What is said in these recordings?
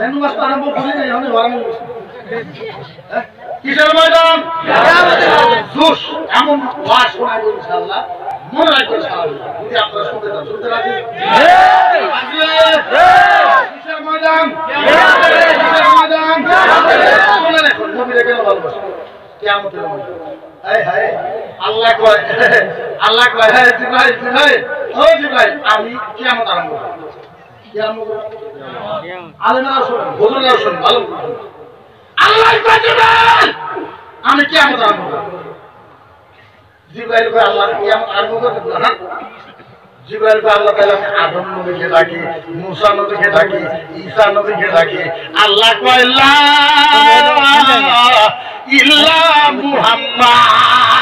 menu master আরম্ভ করি না এখন ওয়ারানো কিসের ময়দান জোশ এমন ওয়াজ শোনাবো ইনশাআল্লাহ মনে রাখবেন ইনশাআল্লাহ যদি আপনারা শুনতে চান শুনতে রাজি কিসের ময়দান কিসের ময়দান মনে রাখুন নবীরে কেন ভালোবাসেন কিয়ামতের ময়দান হায় হায় আল্লাহ কয় হে জিবরাইল ও জিবরাইল আমি কিয়ামত আরম্ভ করব কিয়ামত আলেমরা শুনুন হুজুররা শুনুন ভালো আল্লাহ কয় জিবরাইল আমি কিয়ামত আরম্ভ করব জিবরাইল কয় আল্লাহ কিয়ামত আরম্ভ করব না জিবরাইল কয় আল্লাহ তাআলা আদম নবীকে ডাকি মুসা নবীকে ডাকি ঈসা নবীকে ডাকি আল্লাহ কয় লা ইল্লা মুহাম্মদ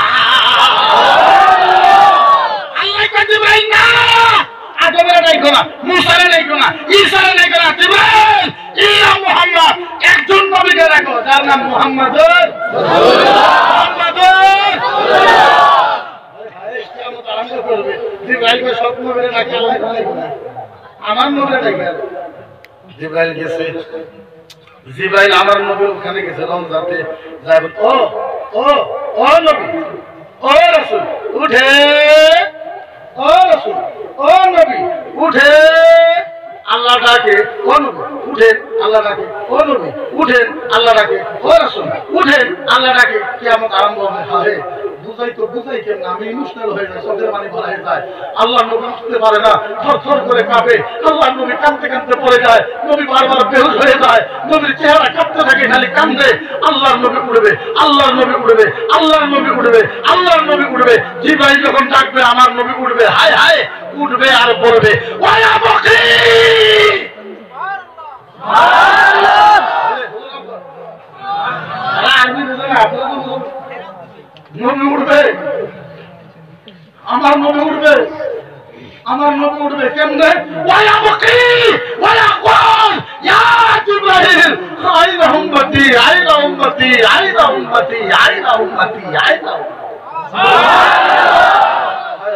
আল্লাহ কয় জিবরাইল না আদমের নাই কোনা মুসার নাই কোনা ঈসার নাই কোনা জিবরাইল ইল্লা মুহাম্মদ একজন নবীকে ডাকো যার নাম মুহাম্মদুর রাসূলুল্লাহ মুহাম্মদুর রাসূলুল্লাহ হায় কিয়ামত আরম্ভ করবে জিবরাইল কয় সব নবীরে ডাকে আল্লাহ নাই কোনা আমার নবীরে ডাকে জিবরাইল গেছে জিবরাইল আমার নবীর ওখানে গেছে রওজাতে যায় ও নবী ও রাসূল উঠে ও রাসূল ও নবী উঠে আল্লাহ ডাকে ও নবী উঠেন আল্লাহ ডাকে ও নবী উঠেন আল্লাহ ডাকে ও রাসূল উঠেন আল্লাহ ডাকে কিয়ামত আরম্ভ হবে বুঝাই কেন আমি ইমোশনাল হয়ে যায় চোখের পানি ভরা হয়ে যায় আল্লাহ নবী উঠতে পারে না থরথর করে কাঁপে আল্লাহ নবী কাঁদতে কাঁদতে পড়ে যায় নবী বারবার বেহুশ হয়ে যায় নবীর চেহারা কাঁপতে থাকে খালি কান্দে আল্লাহর নবী উঠবে আল্লাহর নবী উঠবে আল্লাহর নবী উঠবে আল্লাহর নবী উঠবে জিবরাইল যখন ডাকবে আমার নবী উঠবে হায় হায় উঠবে আর বলবে ওয়া বকরি নবী উঠবে আমার নবী উঠবে আমার নবী উঠবে কেমনে ওয়া বকরি ওয়া কুল ইয়া জিবরাইল আইনা উম্মতি আইনা উম্মতি আইনা উম্মতি আইনা উম্মতি আইনা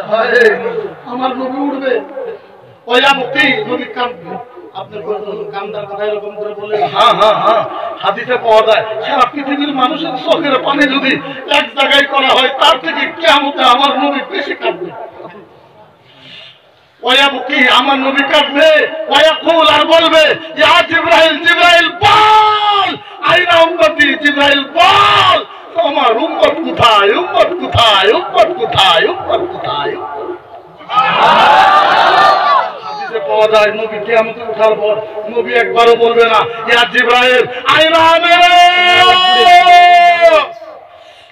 হায় আমার নবী উঠবে ওয়া বকরি নবী কাঁদবে আপনার কান্দার কথা এরকম করে বললেন হ্যাঁ হাদিসে পাওয়া যায় সারা পৃথিবীর মানুষের চোখের পানি যদি এক জায়গায় করা হয় তার থেকে কিয়ামতে আমার নবী বেশি কাঁদবে ওয়া বুকি আমার নবী কাঁদবে ওয়া কুল আর বলবে ইয়া জিবরাইল জিবরাইল বল আইনা উম্মতি জিবরাইল বল আমার উম্মত কোথায় উম্মত কোথায় উম্মত কোথায় উম্মত কোথায় পাওয়া যায় নবী কিয়ামতে ওঠার পর নবী একবারও বলবে না ইয়া জিবরাইল আইনা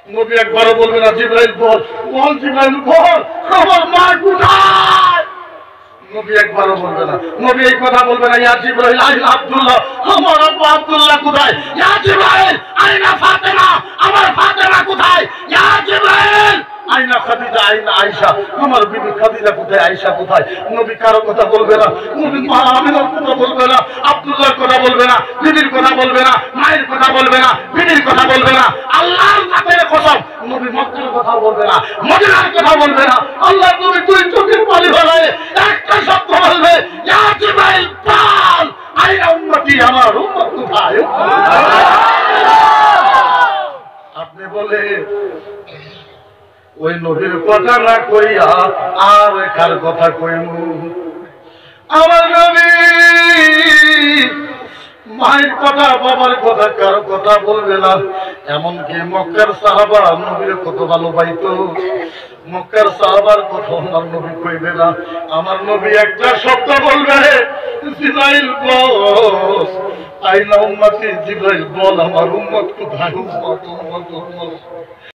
নবী একবারও বলবে না জিবরাইল বল জিবরাইল বল আমার মা কোথায় নবী একবারও বলবে না নবী এই কথা বলবে না ইয়া জিবরাইল আইনা আব্দুল্লাহ আমার আব্বু আব্দুল্লাহ কোথায় ইয়া জিবরাইল আইনা ফাতেমা আমার ফাতেমা কোথায় ইয়া জিবরাইল আইনা খাদিজা আইনা আয়েশা আমার বিবি খাদিজা কোথায় আয়েশা কোথায় নবী কারো কথা বলবে না নবী মা আমিনার কথা বলবে না আব্দুল্লাহর কথা বলবে না বিবির কথা বলবে না মায়ের কথা বলবে না বিবির কথা বলবে না আল্লাহর জাতের কসম নবী মক্কার কথা বলবে না মদিনার কথা বলবে না আল্লাহর নবী দুই চোখের পানি ফেলায় একটা শব্দ বলবে ইয়া জিবরাইল বল আইনা উম্মতি আমার উম্মত কোথায় আপনি বলে ওই নবীর কথা না কইয়া আর কার কথা কইমু আমার নবী মায়ের কথা বাবার কথা কারো কথা বলবে না এমনকি মক্কার সাহাবা নবীর কত ভালোবাসতো মক্কার সাহাবার কথা আমার নবী কইবে না আমার নবী একটা শব্দ বলবে জিবরাইল বল আইনা উম্মতি জিবরাইল বল আমার উম্মত কোথায় উম্মত